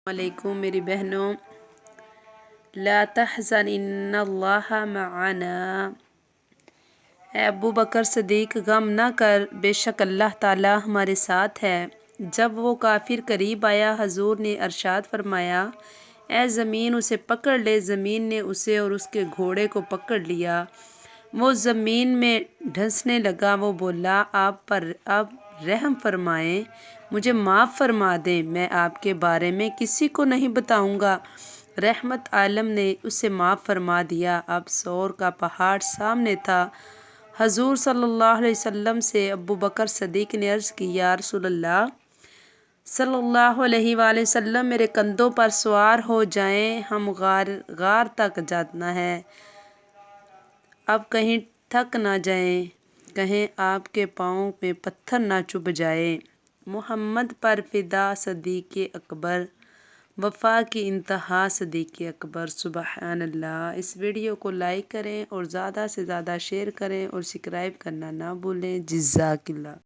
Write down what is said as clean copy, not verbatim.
علیکم میری بہنوں، لا تحزن ان اللہ معنا۔ اے ابو بکر صدیق، غم نہ کر، بے شک اللہ تعالیٰ ہمارے ساتھ ہے۔ جب وہ کافر قریب آیا، حضور نے ارشاد فرمایا، اے زمین اسے پکڑ لے۔ زمین نے اسے اور اس کے گھوڑے کو پکڑ لیا۔ وہ زمین میں ڈھسنے لگا۔ وہ بولا، آپ پر اب رحم فرمائیں، مجھے معاف فرما دیں، میں آپ کے بارے میں کسی کو نہیں بتاؤں گا۔ رحمت عالم نے اسے معاف فرما دیا۔ اب صور کا پہاڑ سامنے تھا۔ حضور صلی اللہ علیہ وسلم سے ابو بکر صدیق نے عرض کی، یا رسول اللہ صلی اللہ علیہ وآلہ وسلم، میرے کندھوں پر سوار ہو جائیں، ہم غار تک جانا ہے، اب کہیں تھک نہ جائیں، کہیں آپ کے پاؤں میں پتھر نہ چبھ جائیں۔ محمد پر فدا صدیق اکبر، وفا کی انتہا صدیق اکبر۔ سبحان اللہ۔ اس ویڈیو کو لائک کریں اور زیادہ سے زیادہ شیئر کریں اور سبسکرائب کرنا نہ بھولیں۔ جزاک اللہ۔